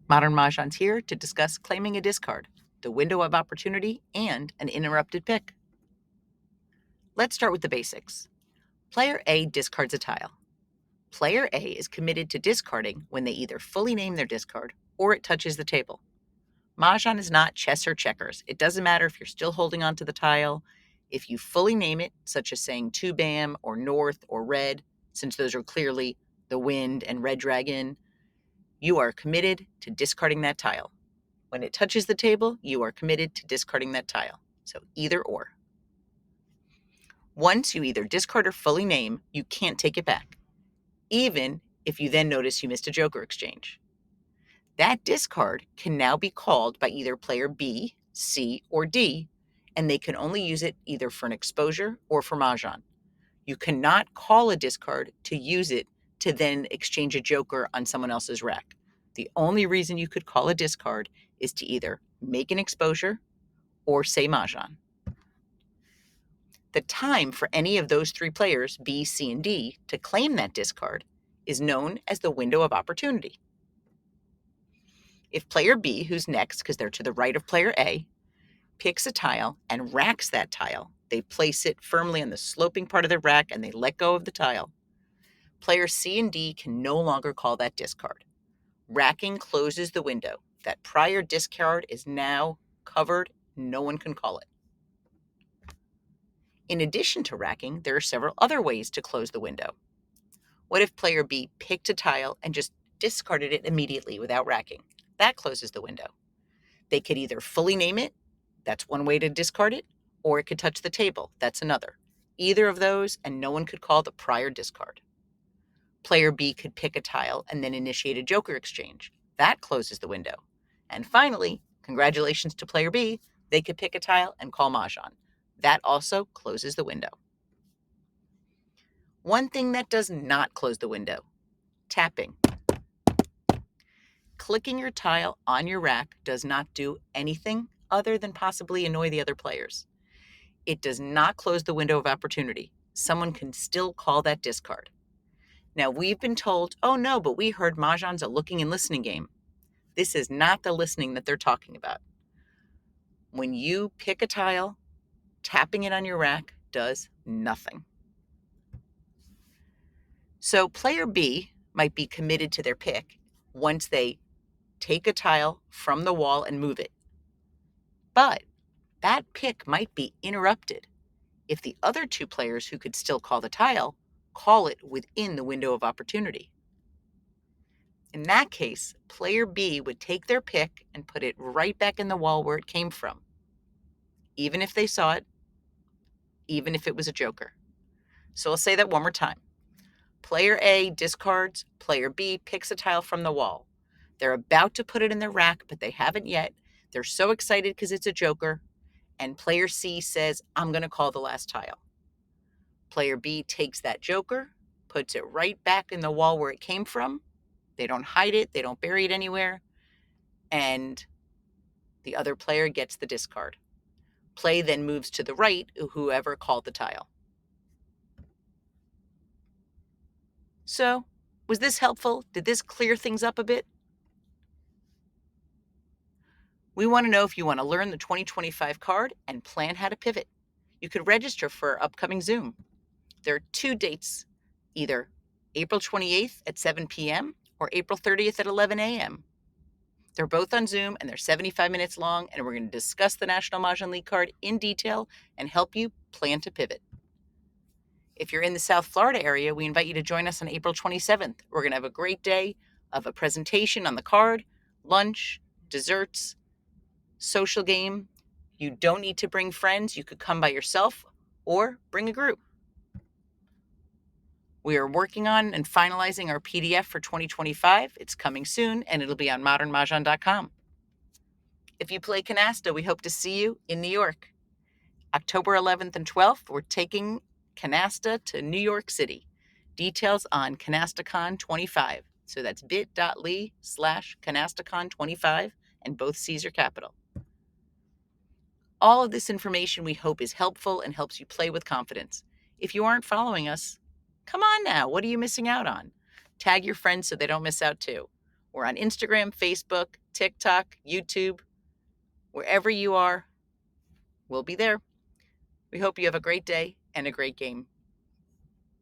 Modern Mahjong's here to discuss claiming a discard, the window of opportunity, and an interrupted pick. Let's start with the basics. Player A discards a tile. Player A is committed to discarding when they either fully name their discard or it touches the table. Mahjong is not chess or checkers. It doesn't matter if you're still holding on to the tile. If you fully name it, such as saying two bam or north or red, since those are clearly the wind and red dragon, you are committed to discarding that tile. When it touches the table, you are committed to discarding that tile. So either or. Once you either discard or fully name, you can't take it back, even if you then notice you missed a joker exchange. That discard can now be called by either player B, C, or D, and they can only use it either for an exposure or for Mahjong. You cannot call a discard to use it to then exchange a joker on someone else's rack. The only reason you could call a discard is to either make an exposure or say Mahjong. The time for any of those three players, B, C, and D, to claim that discard is known as the window of opportunity. If player B, who's next because they're to the right of player A, picks a tile and racks that tile, they place it firmly on the sloping part of the rack and they let go of the tile, player C and D can no longer call that discard. Racking closes the window. That prior discard is now covered. No one can call it. In addition to racking, there are several other ways to close the window. What if player B picked a tile and just discarded it immediately without racking? That closes the window. They could either fully name it, that's one way to discard it, or it could touch the table, that's another. Either of those, and no one could call the prior discard. Player B could pick a tile and then initiate a joker exchange. That closes the window. And finally, congratulations to player B, they could pick a tile and call Mahjong. That also closes the window. One thing that does not close the window: tapping. Clicking your tile on your rack does not do anything other than possibly annoy the other players. It does not close the window of opportunity. Someone can still call that discard. Now, we've been told, oh no, but we heard Mahjong's a looking and listening game. This is not the listening that they're talking about. When you pick a tile, tapping it on your rack does nothing. So player B might be committed to their pick once they take a tile from the wall and move it. But that pick might be interrupted if the other two players who could still call the tile call it within the window of opportunity. In that case, player B would take their pick and put it right back in the wall where it came from, even if they saw it, even if it was a joker. So I'll say that one more time. Player A discards, player B picks a tile from the wall. They're about to put it in their rack, but they haven't yet. They're so excited because it's a joker, and player C says, I'm going to call the last tile. Player B takes that joker, puts it right back in the wall where it came from. They don't hide it, they don't bury it anywhere, and the other player gets the discard. Play then moves to the right, whoever called the tile. So, was this helpful? Did this clear things up a bit? We want to know if you want to learn the 2025 card and plan how to pivot. You could register for our upcoming Zoom. There are two dates, either April 28th at 7 p.m. or April 30th at 11 a.m. They're both on Zoom and they're 75 minutes long, and we're going to discuss the National Mahjong League card in detail and help you plan to pivot. If you're in the South Florida area, we invite you to join us on April 27th. We're going to have a great day of a presentation on the card, lunch, desserts, social game. You don't need to bring friends. You could come by yourself or bring a group. We are working on and finalizing our PDF for 2025. It's coming soon, and it'll be on modernmahjong.com. If you play Canasta, we hope to see you in New York. October 11th and 12th, we're taking Canasta to New York City. Details on CanastaCon 25. So that's bit.ly/CanastaCon 25, and both C's are capital. All of this information we hope is helpful and helps you play with confidence. If you aren't following us, come on now, what are you missing out on? Tag your friends so they don't miss out too. We're on Instagram, Facebook, TikTok, YouTube. Wherever you are, we'll be there. We hope you have a great day and a great game.